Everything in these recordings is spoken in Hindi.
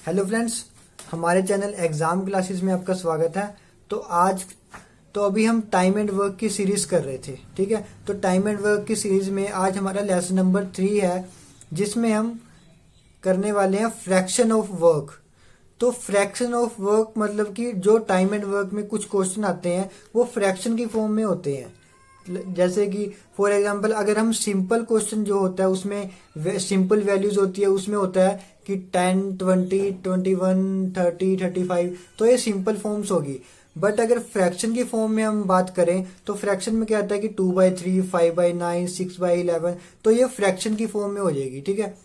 हेलो फ्रेंड्स, हमारे चैनल एग्जाम क्लासेस में आपका स्वागत है। तो अभी हम टाइम एंड वर्क की सीरीज कर रहे थे। ठीक है, तो टाइम एंड वर्क की सीरीज में आज हमारा लेसन नंबर 3 है, जिसमें हम करने वाले हैं फ्रैक्शन ऑफ वर्क। तो फ्रैक्शन ऑफ वर्क मतलब कि जो टाइम एंड वर्क में कुछ क्वेश्चन आते हैं वो फ्रैक्शन की फॉर्म में होते हैं। जैसे कि फॉर एग्जांपल अगर हम सिंपल क्वेश्चन जो होता है उसमें सिंपल वैल्यूज होती है, उसमें होता है कि 10, 20, 21, 30, 35, तो ये सिंपल फॉर्म्स होगी। बट अगर फ्रैक्शन की फॉर्म में हम बात करें तो फ्रैक्शन में क्या आता है कि 2/3, 5/9, 6/11, तो ये फ्रैक्शन की फॉर्म में हो जाएगी। ठीक है,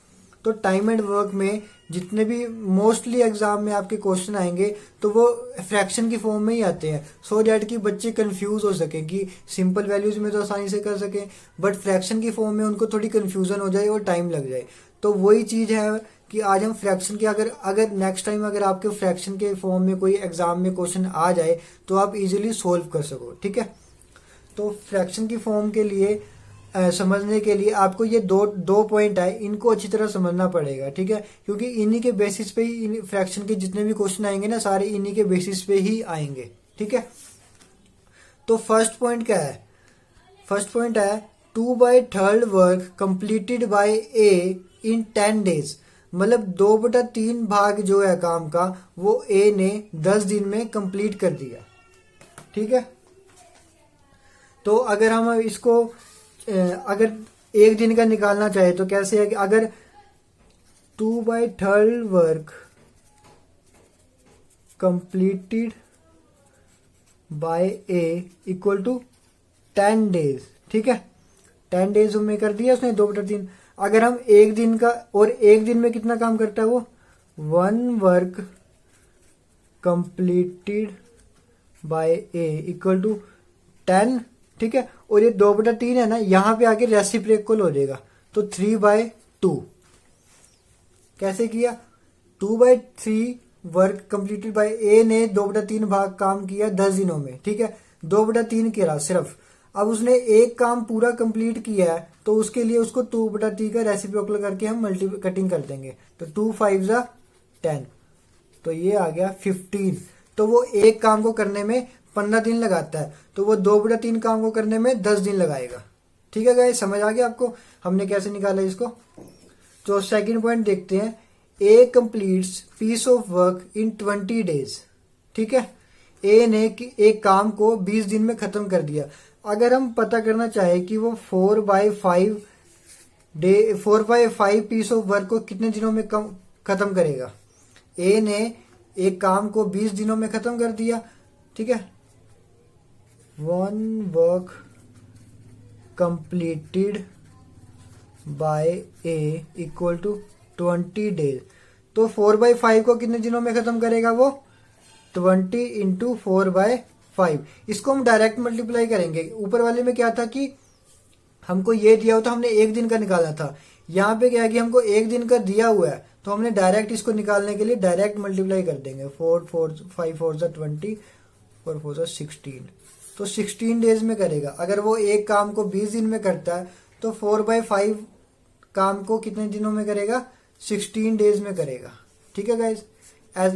तो टाइम एंड वर्क में जितने भी मोस्टली एग्जाम में आपके क्वेश्चन आएंगे तो वो फ्रैक्शन की फॉर्म में ही आते हैं, सो डैट कि बच्चे कंफ्यूज हो सके कि सिंपल वैल्यूज में तो आसानी से कर सके, बट फ्रैक्शन की फॉर्म में उनको थोड़ी कंफ्यूजन हो जाए और टाइम लग जाए। तो वही चीज है कि आज हम फ्रैक्शन के अगर नेक्स्ट टाइम अगर आपके फ्रैक्शन के फॉर्म में कोई एग्जाम में क्वेश्चन आ जाए तो आप इजिली सोल्व कर सको। ठीक है, तो फ्रैक्शन की फॉर्म के लिए समझने के लिए आपको ये दो पॉइंट है, इनको अच्छी तरह समझना पड़ेगा। ठीक है, क्योंकि इन्हीं के बेसिस पे ही फ्रैक्शन के जितने भी क्वेश्चन आएंगे ना, सारे इन्हीं के बेसिस पे ही आएंगे। ठीक है, तो फर्स्ट पॉइंट क्या है? फर्स्ट पॉइंट है 2/3 work completed by A in 10 days। मतलब 2/3 भाग जो है काम का वो ए ने 10 दिन में कंप्लीट कर दिया। ठीक है, तो अगर हम इसको अगर एक दिन का निकालना चाहे तो कैसे है कि अगर 2/3 work completed by A equal to 10 days। ठीक है, 10 days में कर दिया उसने 2/3। अगर हम एक दिन का, और एक दिन में कितना काम करता है वो 1 work completed by A equal to 10। ठीक है, और ये 2/3 है ना, यहां पे आके रेसिप्रोकल हो जाएगा, तो 3/2। कैसे किया? 2/3 वर्क कंप्लीटेड बाय ए ने 2/3 भाग काम किया 10 दिनों में। ठीक है, 2/3 किया सिर्फ। अब उसने एक काम पूरा कंप्लीट किया है तो उसके लिए उसको 2/3 का रेसिप्रोकल करके हम मल्टी कटिंग कर देंगे, तो 2 5 10, तो ये आ गया 15। तो वो एक काम को करने में 15 दिन लगाता है, तो वो 2/3 काम को करने में 10 दिन लगाएगा। ठीक है गाइस, समझ आ गया आपको हमने कैसे निकाला इसको? तो सेकंड पॉइंट देखते हैं, A completes piece of work in 20 days। ठीक है, ए ने एक काम को 20 दिन में खत्म कर दिया। अगर हम पता करना चाहे कि वो 4/5 पीस ऑफ वर्क को कितने दिनों में खत्म करेगा, ए ने एक काम को 20 दिनों में खत्म कर दिया। ठीक है, 1 work completed by A equal to 20 days। तो 4/5 को कितने दिनों में खत्म करेगा वो? 20 इंटू 4/5। इसको हम डायरेक्ट मल्टीप्लाई करेंगे। ऊपर वाले में क्या था कि हमको ये दिया हुआ था, हमने एक दिन का निकालना था। यहाँ पे क्या है कि हमको एक दिन का दिया हुआ है, तो हमने डायरेक्ट इसको निकालने के लिए डायरेक्ट मल्टीप्लाई कर देंगे। 5 4 20, 4 4 16, तो 16 डेज में करेगा। अगर वो एक काम को 20 दिन में करता है तो 4/5 काम को कितने दिनों में करेगा? 16 डेज में करेगा। ठीक है गाइज,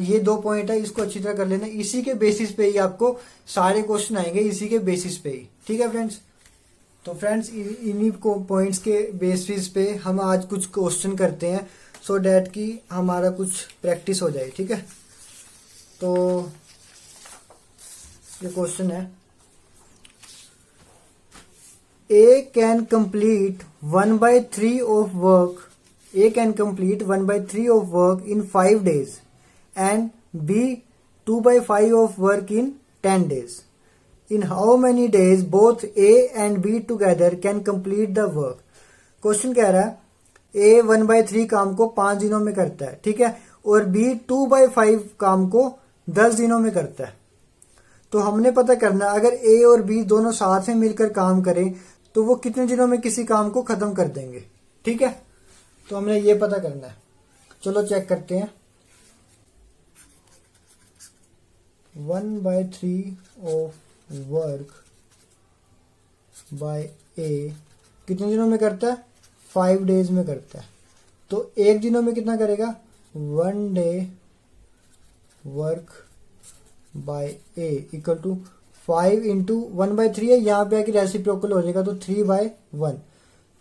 ये दो पॉइंट है, इसको अच्छी तरह कर लेना। इसी के बेसिस पे ही आपको सारे क्वेश्चन आएंगे, इसी के बेसिस पे ही। ठीक है फ्रेंड्स, तो फ्रेंड्स इन्हीं को पॉइंट्स के बेसिस पे हम आज कुछ क्वेश्चन करते हैं, सो डैट कि हमारा कुछ प्रैक्टिस हो जाए। ठीक है, तो ये क्वेश्चन है, A can complete 1/3 of work in 5 days and B 2/5 of work in 10 days. In how many days both A and B together can complete the work? Question कह रहा है A 1/3 काम को 5 दिनों में करता है। ठीक है, और B 2/5 काम को 10 दिनों में करता है। तो हमने पता करना अगर A और B दोनों साथ में मिलकर काम करें तो वो कितने दिनों में किसी काम को खत्म कर देंगे। ठीक है, तो हमने ये पता करना है। चलो चेक करते हैं। 1/3 ऑफ वर्क बाय ए कितने दिनों में करता है? 5 days में करता है। तो एक दिनों में कितना करेगा? 1 day work by A equal to 5 into 1/3 है, यहाँ पे आके रेसिप्रोकल हो जाएगा तो 3/1,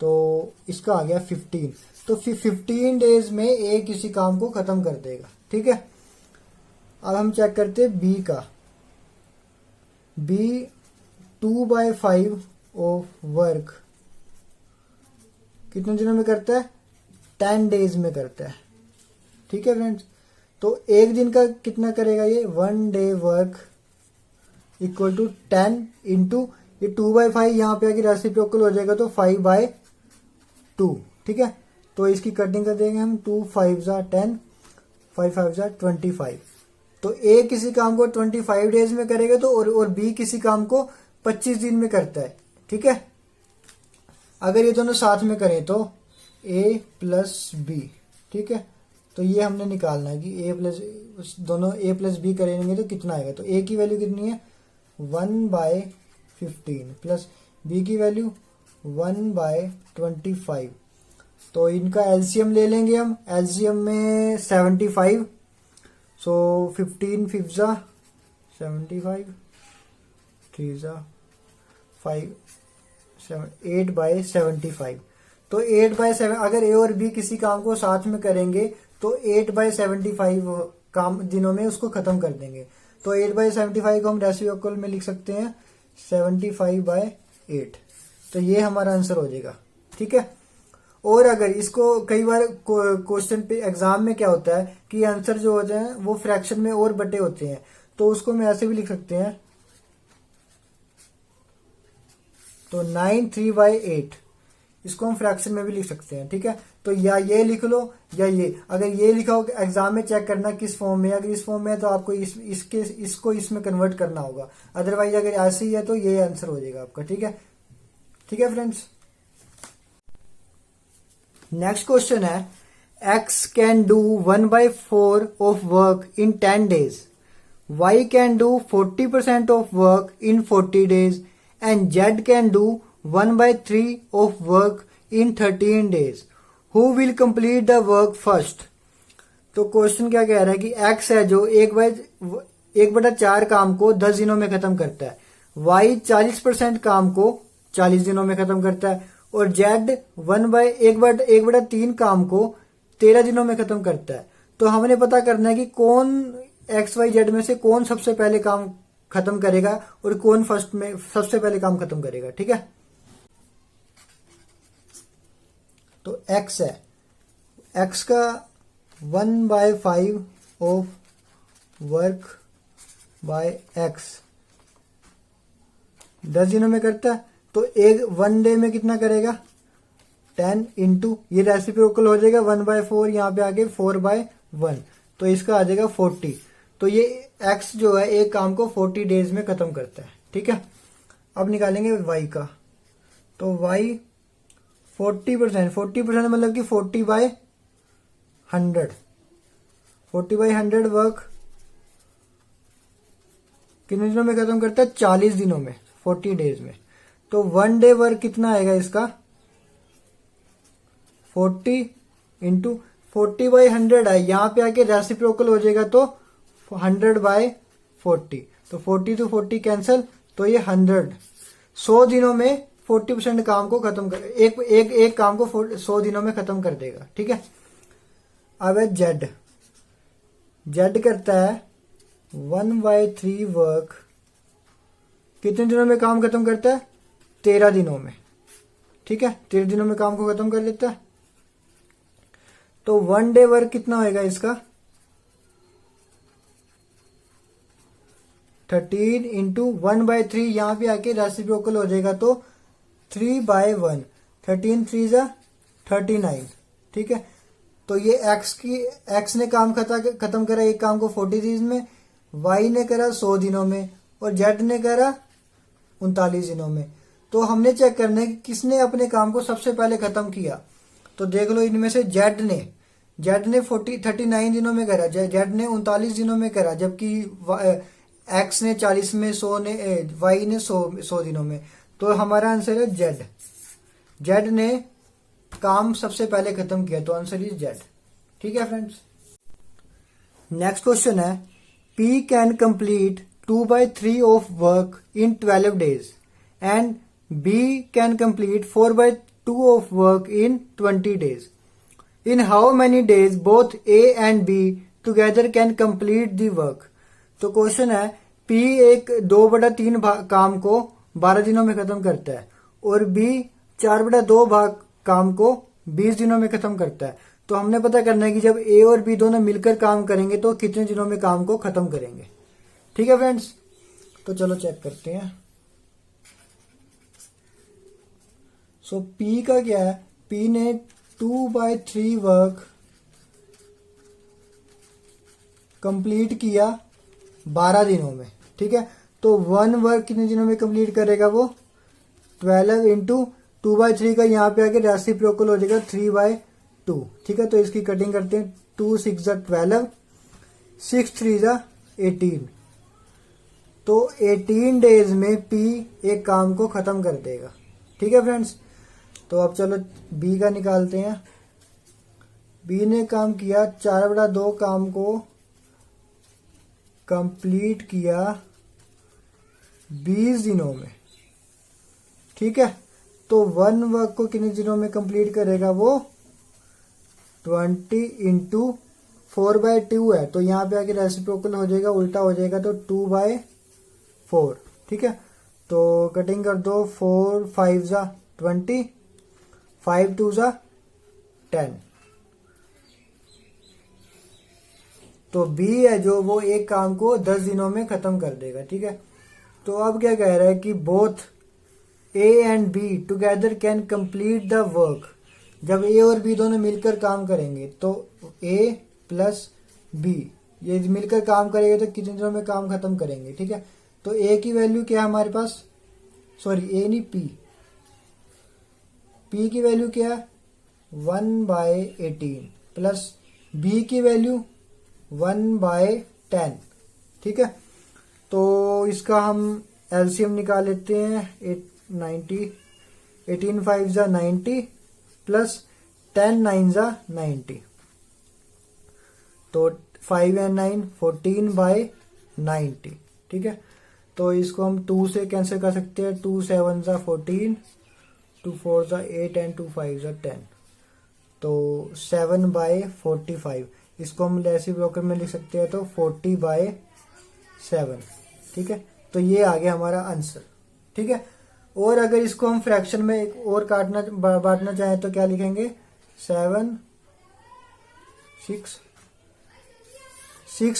तो इसका आ गया 15। तो 15 डेज में ए किसी काम को खत्म कर देगा। ठीक है, अब हम चेक करते हैं बी का। बी 2/5 ऑफ वर्क कितने दिनों में करता है? 10 डेज में करता है। ठीक है फ्रेंड्स, तो एक दिन का कितना करेगा ये? 1 day work equal to 10 into ये 2/5 यहाँ पे आके रेसिप्रोकल हो जाएगा तो 5/2। ठीक है, तो इसकी कटिंग कर देंगे हम। 2 5 जा 10, 5 5 जा 25। तो ए किसी काम को 25 डेज में करेगा तो और बी किसी काम को 25 दिन में करता है। ठीक है, अगर ये दोनों साथ में करें तो ए प्लस बी। ठीक है, तो ये हमने निकालना है कि ए प्लस दोनों ए प्लस बी करेंगे तो कितना आएगा। तो ए की वैल्यू कितनी है? 1/15 प्लस बी की वैल्यू 1/25। तो इनका एलसीएम ले लेंगे हम। एलसीएम में 75, सो 15 5 जा 75, 3 जा 5, 8/75। तो 8/7 अगर ए और बी किसी काम को साथ में करेंगे तो 8/75 काम दिनों में उसको खत्म कर देंगे। तो 8/75 को हम रेसिप्रोकल में लिख सकते हैं 75/8। तो ये हमारा आंसर हो जाएगा। ठीक है, और अगर इसको कई बार क्वेश्चन पे एग्जाम में क्या होता है कि आंसर जो होते हैं वो फ्रैक्शन में और बटे होते हैं, तो उसको हम ऐसे भी लिख सकते हैं। तो 9 3/8 इसको हम फ्रैक्शन में भी लिख सकते हैं। ठीक है, तो या ये लिख लो या ये। अगर ये लिखा हो एग्जाम में चेक करना किस फॉर्म में, अगर इस फॉर्म में है तो आपको इसको इसमें कन्वर्ट करना होगा। अदरवाइज अगर ऐसे ही है तो ये आंसर हो जाएगा आपका। ठीक है, ठीक है फ्रेंड्स। नेक्स्ट क्वेश्चन है, x can do 1/4 of work in 10 days, y can do 40% of work in 40 days and z can do 1/3 of work in 13 days. Who will complete the work first? तो क्वेश्चन क्या कह रहा है कि x है जो 1/4 काम को 10 दिनों में खत्म करता है, y 40% काम को 40 दिनों में खत्म करता है और z 1/3 काम को 13 दिनों में खत्म करता है। तो हमने पता करना है कि कौन XYZ में से कौन सबसे पहले काम खत्म करेगा और कौन फर्स्ट में सबसे पहले काम खत्म करेगा। ठीक है, तो x है, x का 1/5 ऑफ वर्क बाय x 10 दिनों में करता है, तो एक 1 डे में कितना करेगा? 10 इंटू ये रेसिप्रोकल हो जाएगा 1/4, यहाँ पे आगे 4/1, तो इसका आ जाएगा 40। तो ये x जो है एक काम को 40 डेज में खत्म करता है। ठीक है, अब निकालेंगे y का। तो y 40% मतलब कि 40/100 40/100 वर्क कितने दिनों में खत्म करता है? 40 दिनों में, 40 डेज में। तो 1 डे वर्क कितना आएगा इसका? 40 इंटू 40/100 है, यहाँ पे आके रेसिप्रोकल हो जाएगा तो 100/40। तो 40 to 40 कैंसल, तो ये 100 दिनों में 40% काम को खत्म कर एक काम को 100 दिनों में खत्म कर देगा। ठीक है, अब है जेड करता है 1/3 वर्क कितने दिनों में काम खत्म करता है? 13 दिनों में। ठीक है, 13 दिनों में काम को खत्म कर लेता है। तो 1 डे वर्क कितना होएगा इसका? 13 इंटू 1/3, यहाँ पे आके रेसिप्रोकल हो जाएगा तो 3/1, 13 3 जा 39। ठीक है, तो ये x ने काम खत्म करा एक काम को 40 डेज में, y ने करा 100 दिनों में और z ने करा 39 दिनों में। तो हमने चेक करना है कि किसने अपने काम को सबसे पहले खत्म किया। तो देख लो इनमें से z ने 39 दिनों में करा, z ने 39 दिनों में करा, जबकि x ने 40 में, y ने 100 दिनों में। तो हमारा आंसर है z ने काम सबसे पहले खत्म किया, तो आंसर इज z। ठीक है फ्रेंड्स। नेक्स्ट क्वेश्चन है, P can complete 2/3 of work in 12 days and B can complete 4/2 of work in 20 days. In how many days both A and B together can complete the work? तो क्वेश्चन है P एक 2/3 काम को 12 दिनों में खत्म करता है और B 4/2 भाग काम को 20 दिनों में खत्म करता है। तो हमने पता करना है कि जब A और B दोनों मिलकर काम करेंगे तो कितने दिनों में काम को खत्म करेंगे। ठीक है फ्रेंड्स, तो चलो चेक करते हैं। सो P का क्या है, P ने 2/3 वर्क कंप्लीट किया 12 दिनों में। ठीक है, तो 1 वर्क कितने दिनों में कंप्लीट करेगा वो, 12 इंटू 2/3 का यहाँ पे आके रेसिप्रोकल हो जाएगा 3/2। ठीक है, तो इसकी कटिंग करते हैं। 2 6 12, 6 3 18। तो 18 डेज में P एक काम को खत्म कर देगा। ठीक है फ्रेंड्स, तो अब चलो B का निकालते हैं। B ने काम किया 4/2 काम को कंप्लीट किया 20 दिनों में। ठीक है, तो 1 वर्क को कितने दिनों में कंप्लीट करेगा वो, 20 इंटू 4/2 है, तो यहाँ पे आके रेसिप्रोकल हो जाएगा, उल्टा हो जाएगा, तो 2/4। ठीक है, तो कटिंग कर दो। 4 5 20, 5 2 10। तो B है जो वो एक काम को 10 दिनों में खत्म कर देगा। ठीक है, तो अब क्या कह रहा है कि both A and B together can complete the work. जब A और B दोनों मिलकर काम करेंगे तो A प्लस B ये मिलकर काम करेंगे तो कितने दिनों में काम खत्म करेंगे। ठीक है, तो A की वैल्यू क्या है हमारे पास, सॉरी A नहीं P की वैल्यू क्या है 1/18 प्लस B की वैल्यू 1/10। ठीक है, तो इसका हम एलसीएम निकाल लेते हैं। 18 5 90 प्लस 10 9 90, तो 5 and 9 14/90। ठीक है, तो इसको हम 2 से कैंसिल कर सकते हैं। 2 7 14, 2 4 8 एंड 2 5 10, तो 7/45। इसको हम रेसिप्रोकल में लिख सकते हैं तो 40/7। ठीक है, तो ये आ गया हमारा आंसर। ठीक है, और अगर इसको हम फ्रैक्शन में एक और बांटना चाहें तो क्या लिखेंगे, 7 6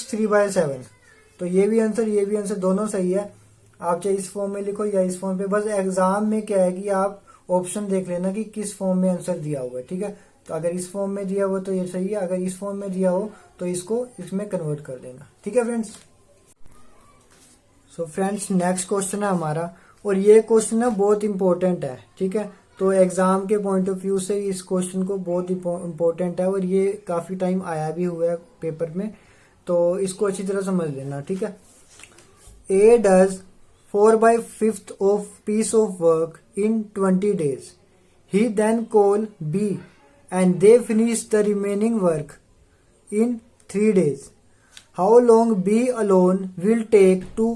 3/7। तो ये भी आंसर दोनों सही है। आप चाहे इस फॉर्म में लिखो या इस फॉर्म पे, बस एग्जाम में क्या है कि आप ऑप्शन देख लेना कि किस फॉर्म में आंसर दिया हुआ है। ठीक है, तो अगर इस फॉर्म में दिया हुआ तो ये सही है, अगर इस फॉर्म में दिया हो तो इसको इसमें कन्वर्ट कर देना। ठीक है friends, so friends next question है हमारा, और ये क्वेश्चन ना बहुत इंपॉर्टेंट है। ठीक है, तो एग्जाम के पॉइंट ऑफ व्यू से इस क्वेश्चन को बहुत इंपॉर्टेंट है और ये काफी टाइम आया भी हुआ है पेपर में, तो इसको अच्छी तरह समझ लेना। ठीक है, A does 4/5 of piece of work in 20 days. He then call B and they finish the remaining work in 3 days. How long B alone will take to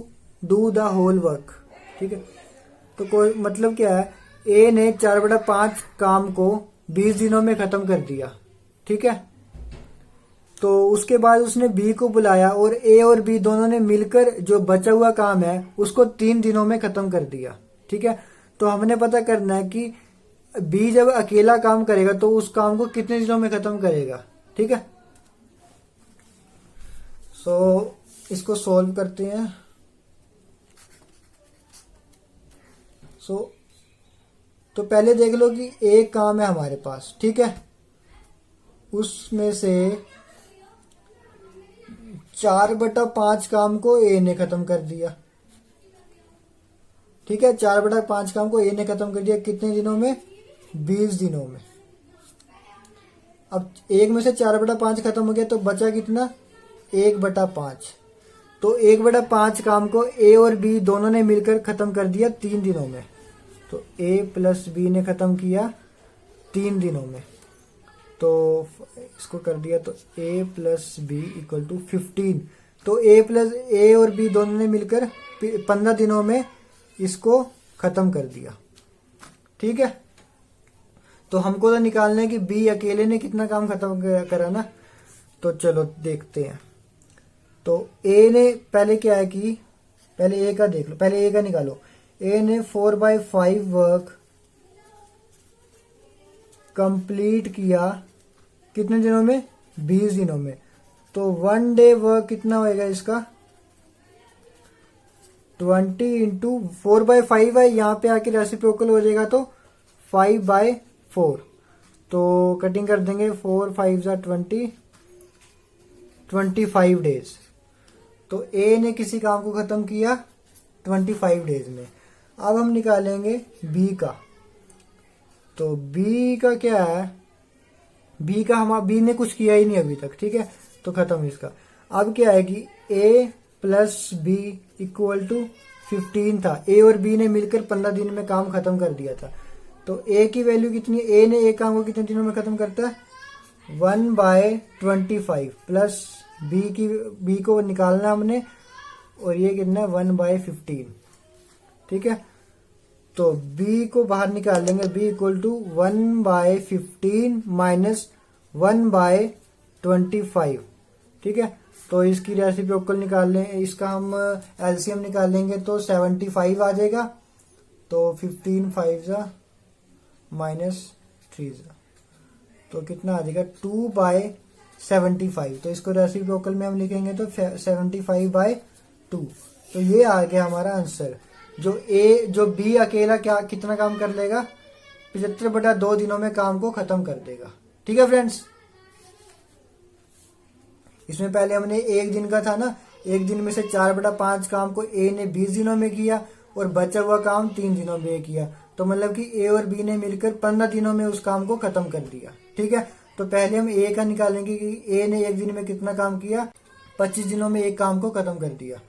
do the whole work? ठीक है, तो कोई मतलब क्या है, A ने 4/5 काम को 20 दिनों में खत्म कर दिया। ठीक है, तो उसके बाद उसने B को बुलाया और A और B दोनों ने मिलकर जो बचा हुआ काम है उसको 3 दिनों में खत्म कर दिया। ठीक है, तो हमने पता करना है कि B जब अकेला काम करेगा तो उस काम को कितने दिनों में खत्म करेगा। ठीक है, सो इसको सॉल्व करते हैं। तो पहले देख लो कि एक काम है हमारे पास। ठीक है, उसमें से 4/5 काम को A ने खत्म कर दिया। ठीक है, 4/5 काम को A ने खत्म कर दिया कितने दिनों में, 20 दिनों में। अब एक में से 4/5 खत्म हो गया तो बचा कितना, 1/5। तो 1/5 काम को A और B दोनों ने मिलकर खत्म कर दिया 3 दिनों में। तो A प्लस B ने खत्म किया 3 दिनों में, तो इसको कर दिया तो A plus B equal to 15। तो ए और बी दोनों ने मिलकर 15 दिनों में इसको खत्म कर दिया। ठीक है, तो हमको तो निकालना है कि बी अकेले ने कितना काम खत्म करा ना। तो चलो देखते हैं। तो ए ने पहले क्या है कि पहले ए का देख लो, पहले ए का निकालो। ए ने 4/5 वर्क कंप्लीट किया कितने दिनों में? 20 दिनों में। तो 1 डे वर्क कितना होएगा इसका? 20 इंटू 4/5 है, यहाँ पे आके रेसिप्रोकल हो जाएगा तो 5/4। तो कटिंग कर देंगे, 4 5 20, 25 डेज। तो ए ने किसी काम को खत्म किया 25 डेज में। अब हम निकालेंगे बी का। तो बी का क्या है? बी ने कुछ किया ही नहीं अभी तक। ठीक है, तो खत्म इसका। अब क्या है कि ए प्लस बी इक्वल टू 15 था। ए और बी ने मिलकर 15 दिन में काम खत्म कर दिया था। तो ए की वैल्यू कितनी है? ए ने एक काम को कितने दिनों में खत्म करता है? 1/25 प्लस बी को निकालना हमने, और ये कितना है? 1/15। ठीक है, तो बी को बाहर निकाल लेंगे। B equal to 1/15 minus 1/25। ठीक है, तो इसकी रेसिप्रोकल निकाल लें, इसका हम एलसीएम निकाल लेंगे तो 75 आ जाएगा। तो 15 5 माइनस 3, तो कितना आ जाएगा? 2/75। तो इसको रेसिप्रोकल में हम लिखेंगे तो 75/2। तो ये आ गया हमारा आंसर। जो बी अकेला क्या कितना काम कर लेगा? 75/2 दिनों में काम को खत्म कर देगा। ठीक है फ्रेंड्स, इसमें पहले हमने एक दिन का था ना, एक दिन में से 4/5 काम को ए ने 20 दिनों में किया और बचा हुआ काम 3 दिनों में किया। तो मतलब कि ए और बी ने मिलकर 15 दिनों में उस काम को खत्म कर दिया। ठीक है, तो पहले हम ए का निकालेंगे कि ए ने एक दिन में कितना काम किया? 25 दिनों में एक काम को खत्म कर दिया।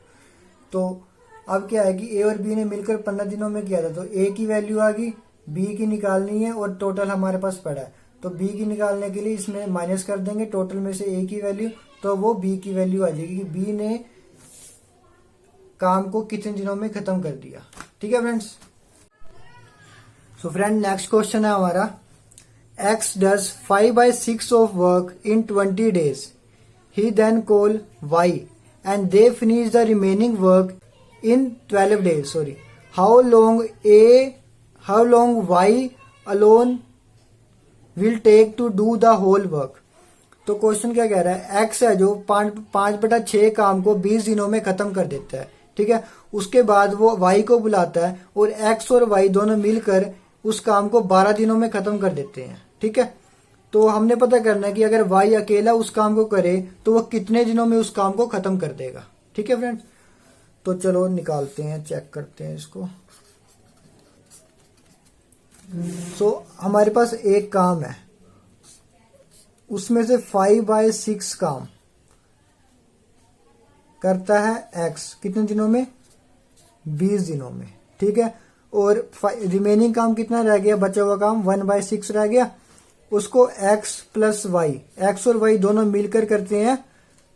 तो अब क्या है कि ए और बी ने मिलकर 15 दिनों में किया था। तो ए की वैल्यू आ गई, बी की निकालनी है और टोटल हमारे पास पड़ा है। तो बी की निकालने के लिए इसमें माइनस कर देंगे टोटल में से ए की वैल्यू, तो वो बी की वैल्यू आ जाएगी कि बी ने काम को कितने दिनों में खत्म कर दिया। ठीक है friends. So friend, next question है हमारा, X does 5/6 of work in 20 days. He then call Y and they finish the remaining work in 12 days. Sorry. How long Y alone will take to do the whole work? तो क्वेश्चन क्या कह रहा है? X है जो 5/6 काम को 20 दिनों में खत्म कर देता है। ठीक है, उसके बाद वो Y को बुलाता है और X और Y दोनों मिलकर उस काम को 12 दिनों में खत्म कर देते हैं। ठीक है, तो हमने पता करना है कि अगर Y अकेला उस काम को करे तो वो कितने दिनों में उस काम को खत्म कर देगा। ठीक है फ्रेंड्स, तो चलो निकालते हैं, चेक करते हैं इसको। सो हमारे पास एक काम है, उसमें से 5/6 काम करता है X कितने दिनों में? 20 दिनों में। ठीक है, और रिमेनिंग काम कितना रह गया? बचा हुआ काम 1/6 रह गया। उसको X प्लस Y, X और Y दोनों मिलकर करते हैं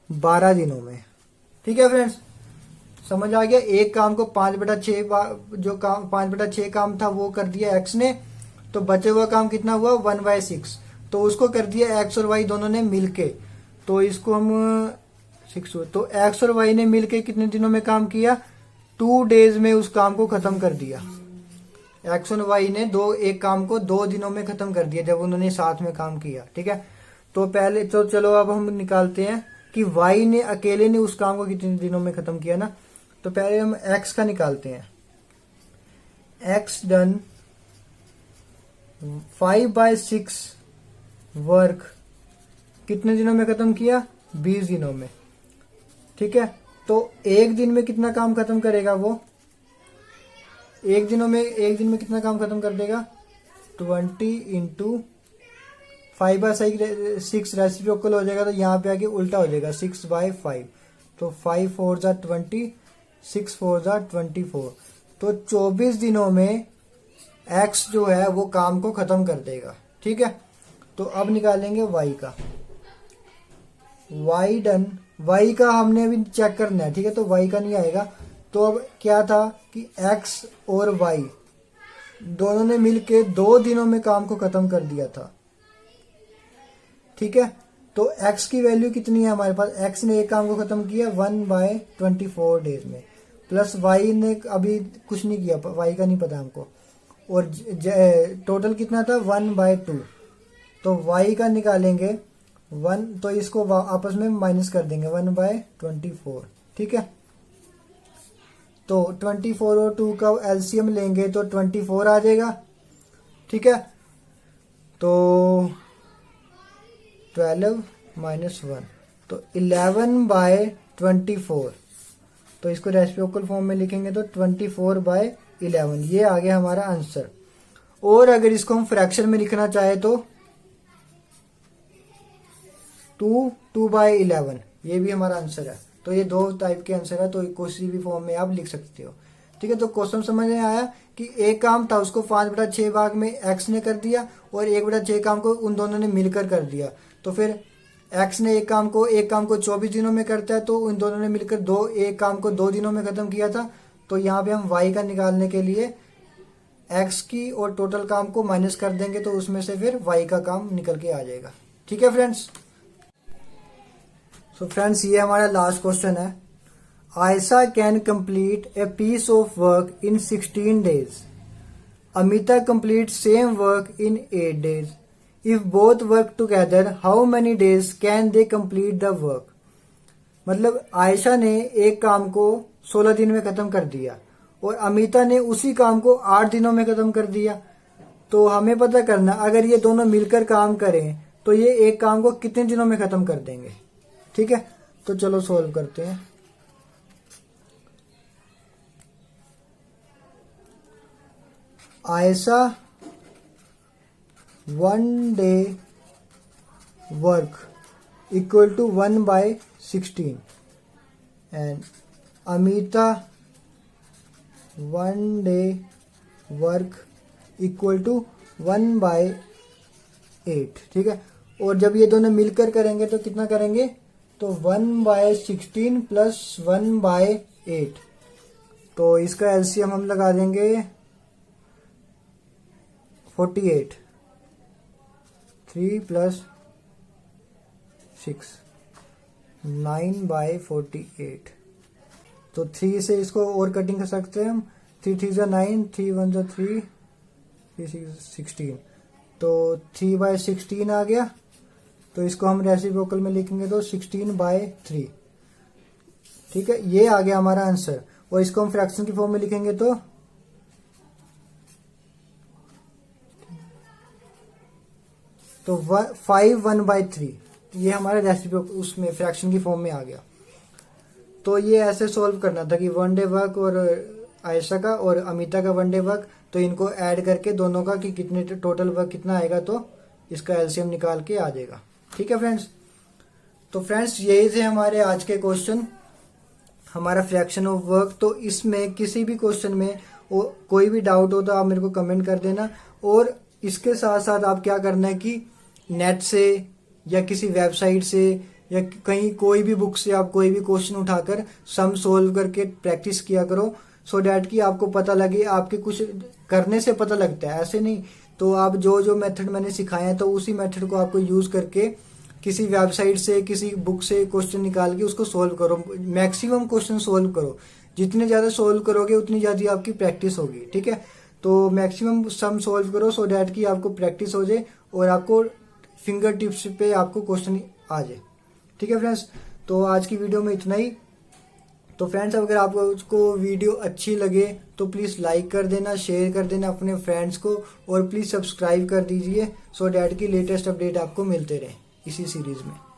12 दिनों में। ठीक है फ्रेंड्स, समझ आ गया? एक काम को 5/6 जो काम 5/6 काम था वो कर दिया X ने, तो बचे हुआ काम कितना हुआ? 1/6, तो उसको कर दिया X और Y दोनों ने मिलके। तो इसको हम 6, तो X और Y ने मिलके कितने दिनों में काम किया? 2 डेज में उस काम को खत्म कर दिया। X और Y ने एक काम को 2 दिनों में खत्म कर दिया जब उन्होंने साथ में काम किया। ठीक है, तो पहले तो चलो अब हम निकालते हैं कि Y ने अकेले ने उस काम को कितने दिनों में खत्म किया ना। तो पहले हम X का निकालते हैं। X डन 5/6 वर्क कितने दिनों में खत्म किया? 20 दिनों में। ठीक है, तो एक दिन में कितना काम खत्म करेगा वो? एक दिन में कितना काम खत्म कर देगा? 20 इंटू 5/6 रेसिप्रोकल हो जाएगा, तो यहाँ पे आके उल्टा हो जाएगा 6/5। तो 5 4 20, 6 4 24। तो 24 दिनों में X जो है वो काम को खत्म कर देगा। ठीक है, तो अब निकालेंगे Y का। Y डन y का हमने अभी चेक करना है, ठीक है, तो y का नहीं आएगा। तो अब क्या था कि x और y दोनों ने मिलके 2 दिनों में काम को खत्म कर दिया था, ठीक है। तो x की वैल्यू कितनी है हमारे पास, x ने एक काम को खत्म किया 1/24 डेज में, प्लस y ने अभी कुछ नहीं किया, y का नहीं पता हमको, और टोटल कितना था 1/2। तो y का निकालेंगे 1, तो इसको आपस में माइनस कर देंगे 1/24, ठीक है। तो 24 और 2 का एलसीएम लेंगे तो 24 आ जाएगा, ठीक है। तो 12 - 1 तो 11/24, तो इसको रेसिप्रोकल फॉर्म में लिखेंगे तो 24/11, ये आ गया हमारा आंसर। और अगर इसको हम फ्रैक्शन में लिखना चाहे तो 2/11, ये भी हमारा आंसर है। तो ये 2 टाइप के आंसर है, तो किसी भी फॉर्म में आप लिख सकते हो, ठीक है। तो क्वेश्चन समझ में आया कि एक काम था उसको 5/6 भाग में x ने कर दिया, और 1/6 काम को उन दोनों ने मिलकर कर दिया। तो फिर x ने एक काम को 24 दिनों में करता है, तो उन दोनों ने मिलकर एक काम को 2 दिनों में खत्म किया था। तो यहाँ पे हम y का निकालने के लिए x की और टोटल काम को माइनस कर देंगे, तो उसमें से फिर y का काम निकल के आ जाएगा, ठीक है फ्रेंड्स। तो फ्रेंड्स ये हमारा लास्ट क्वेश्चन है। Ayesha can complete a piece of work in 16 days. Amita complete same work in 8 days. If both work together, how many days can they complete the work? मतलब आयशा ने एक काम को 16 दिन में खत्म कर दिया, और अमिता ने उसी काम को 8 दिनों में खत्म कर दिया। तो हमें पता करना, अगर ये दोनों मिलकर काम करें तो ये एक काम को कितने दिनों में खत्म कर देंगे, ठीक है। तो चलो सॉल्व करते हैं। Ayesha 1 day work equal to 1/16, and Amita 1 day work equal to 1/8, ठीक है। और जब ये दोनों मिलकर करेंगे तो कितना करेंगे, तो 1/16 प्लस 1/8, तो इसका एलसीएम हम लगा देंगे 48, 3 + 6 9/48। तो 3 से इसको और कटिंग कर सकते हैं हम, 3 3 = 9, 3 1 = 3, 3 6 16, तो 3/16 आ गया। तो इसको हम रेसिप्रोकल में लिखेंगे तो 16/3, ठीक है। ये आ गया हमारा आंसर। और इसको हम फ्रैक्शन की फॉर्म में लिखेंगे तो 5 1/3, ये हमारे रेसिप्रोकल उसमें फ्रैक्शन की फॉर्म में आ गया। तो ये ऐसे सॉल्व करना था कि 1 डे वर्क और आयशा का और अमिता का 1 डे वर्क, तो इनको ऐड करके दोनों का कि कितने टोटल वर्क कितना आएगा, तो इसका एलसीएम निकाल के आ जाएगा, ठीक है फ्रेंड्स। तो फ्रेंड्स यही थे हमारे आज के क्वेश्चन, हमारा फ्रैक्शन ऑफ वर्क। तो इसमें किसी भी क्वेश्चन में कोई भी डाउट हो तो आप मेरे को कमेंट कर देना। और इसके साथ साथ आप क्या करना है कि नेट से या किसी वेबसाइट से या कहीं कोई भी बुक से आप कोई भी क्वेश्चन उठाकर सम सोल्व करके प्रैक्टिस किया करो, सो डैट कि आपको पता लगे, आपके कुछ करने से पता लगता है, ऐसे नहीं। तो आप जो जो मेथड मैंने सिखाया है तो उसी मेथड को आपको यूज करके किसी वेबसाइट से किसी बुक से क्वेश्चन निकाल के उसको सोल्व करो। मैक्सिमम क्वेश्चन सोल्व करो, जितने ज्यादा सोल्व करोगे उतनी ज्यादा आपकी प्रैक्टिस होगी, ठीक है। तो मैक्सिमम सम सोल्व करो सो डैट कि आपको प्रैक्टिस हो जाए और आपको फिंगर टिप्स पे आपको क्वेश्चन आ जाए, ठीक है फ्रेंड्स। तो आज की वीडियो में इतना ही। तो फ्रेंड्स अगर आपको वीडियो अच्छी लगे तो प्लीज़ लाइक कर देना, शेयर कर देना अपने फ्रेंड्स को, और प्लीज़ सब्सक्राइब कर दीजिए सो डैट की लेटेस्ट अपडेट आपको मिलते रहे इसी सीरीज़ में।